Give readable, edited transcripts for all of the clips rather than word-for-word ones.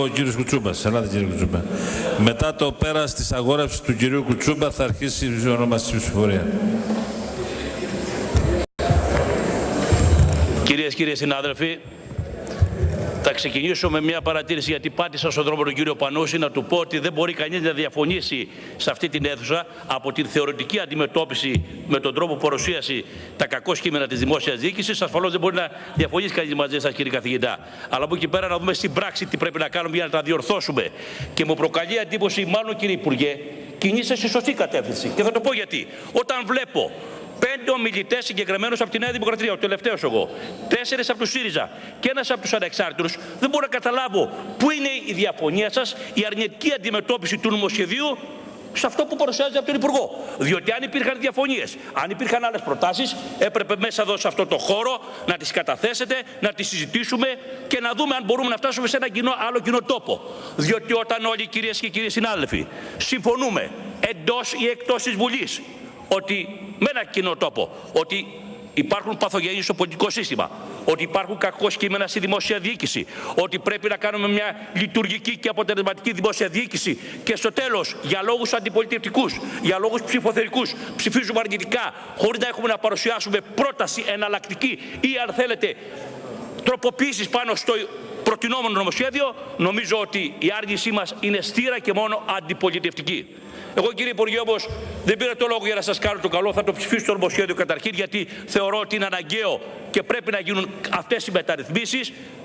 ο κύριος Κουτσούμπας. Ελάτε κύριε Κουτσούμπα. Μετά το πέρας της αγόρευσης του κυρίου Κουτσούμπα θα αρχίσει η ονομαστική ψηφοφορία. Κυρίες και κύριοι συνάδελφοι, θα ξεκινήσω με μια παρατήρηση, γιατί πάτησα στον δρόμο τον κύριο Πανούση, να του πω ότι δεν μπορεί κανείς να διαφωνήσει σε αυτή την αίθουσα από την θεωρητική αντιμετώπιση με τον τρόπο παρουσίαση τα κακό κείμενα της δημόσιας διοίκησης. Ασφαλώς δεν μπορεί να διαφωνήσει κανείς μαζί σας, κύριε καθηγητά. Αλλά από εκεί πέρα να δούμε στην πράξη τι πρέπει να κάνουμε για να τα διορθώσουμε. Και μου προκαλεί εντύπωση, μάλλον κύριε Υπουργέ, κινείσαι στη σωστή κατεύθυνση. Και θα το πω γιατί. Όταν βλέπω 5 ομιλητές συγκεκριμένους από τη Νέα Δημοκρατία, ο τελευταίος εγώ, 4 από τους ΣΥΡΙΖΑ και ένας από τους ανεξάρτητους, δεν μπορώ να καταλάβω πού είναι η διαφωνία σας, η αρνητική αντιμετώπιση του νομοσχεδίου σε αυτό που παρουσιάζεται από τον Υπουργό. Διότι αν υπήρχαν διαφωνίες, αν υπήρχαν άλλες προτάσεις, έπρεπε μέσα εδώ σε αυτό το χώρο να τις καταθέσετε, να τις συζητήσουμε και να δούμε αν μπορούμε να φτάσουμε σε ένα άλλο κοινό τόπο. Διότι όταν όλοι, κυρίες και κύριοι συνάδελφοι, συμφωνούμε εντός ή εκτός της Βουλής ότι με ένα κοινό τόπο, ότι υπάρχουν παθογένειες στο πολιτικό σύστημα, ότι υπάρχουν κακό κείμενα στη δημόσια διοίκηση, ότι πρέπει να κάνουμε μια λειτουργική και αποτελεσματική δημόσια διοίκηση και στο τέλος, για λόγους αντιπολιτευτικούς, για λόγους ψηφοθερικούς, ψηφίζουμε αρνητικά, χωρίς να έχουμε να παρουσιάσουμε πρόταση εναλλακτική ή, αν θέλετε, τροποποίησεις πάνω στο προτινόμενο νομοσχέδιο, νομίζω ότι η άρνησή μας είναι στήρα και μόνο αντιπολιτευτική. Εγώ, κύριε Υπουργέ, όμως δεν πήρα το λόγο για να σας κάνω το καλό. Θα το ψηφίσω το νομοσχέδιο καταρχήν, γιατί θεωρώ ότι είναι αναγκαίο και πρέπει να γίνουν αυτές οι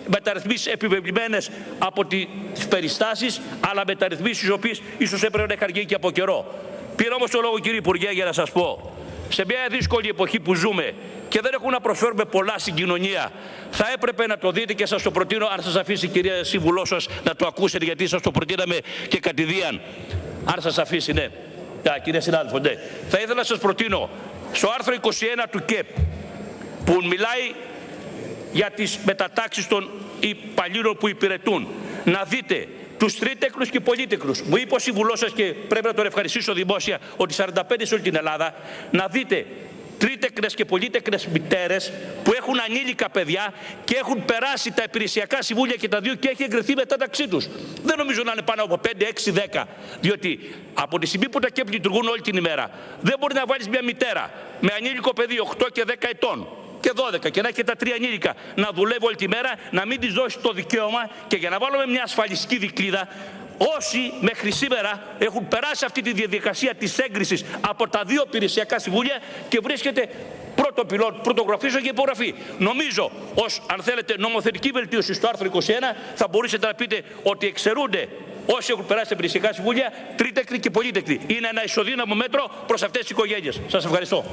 μεταρρυθμίσεις επιβεβλημένες από τις περιστάσεις, αλλά μεταρρυθμίσεις οι οποίες ίσως έπρεπε να είχαν γίνει και από καιρό. Πήρα όμως το λόγο, κύριε Υπουργέ, για να σας πω, σε μια δύσκολη εποχή που ζούμε και δεν έχουμε να προσφέρουμε πολλά στην κοινωνία, θα έπρεπε να το δείτε και σας το προτείνω, αν σας αφήσει η κυρία σύμβουλός σας να το ακούσετε, γιατί σας το προτείναμε και κατηδίαν. Αν σας αφήσει, ναι. Κυρία συνάδελφο, ναι. Θα ήθελα να σας προτείνω στο άρθρο 21 του ΚΕΠ, που μιλάει για τις μετατάξεις των υπαλλήλων που υπηρετούν, να δείτε τους τρίτεκνους και πολύτεκνους. Μου είπε ο σύμβουλός σας, και πρέπει να τον ευχαριστήσω δημόσια, ότι 45 σε όλη την Ελλάδα, να δείτε τρίτεκνες και πολύτεκνες μητέρες που έχουν ανήλικα παιδιά και έχουν περάσει τα υπηρεσιακά συμβούλια και τα δύο και έχει εγκριθεί μετάταξή τους. Δεν νομίζω να είναι πάνω από 5, 6, 10. Διότι από τη στιγμή που τα ΚΕΠ λειτουργούν όλη την ημέρα, δεν μπορεί να βάλεις μια μητέρα με ανήλικο παιδί 8 και 10 ετών και 12 και να έχει και τα 3 ανήλικα να δουλεύει όλη τη μέρα, να μην της δώσει το δικαίωμα, και για να βάλουμε μια ασφαλιστική δικλίδα, όσοι μέχρι σήμερα έχουν περάσει αυτή τη διαδικασία της έγκρισης από τα δύο υπηρεσιακά συμβούλια και βρίσκεται πρώτο πυλόν, πρωτογραφήσω και υπογραφή. Νομίζω, ως, αν θέλετε, νομοθετική βελτίωση στο άρθρο 21, θα μπορούσατε να πείτε ότι εξαιρούνται όσοι έχουν περάσει τα υπηρεσιακά συμβούλια, τρίτεκνοι και πολύτεκνοι. Είναι ένα ισοδύναμο μέτρο προς αυτές τις οικογένειες. Σας ευχαριστώ.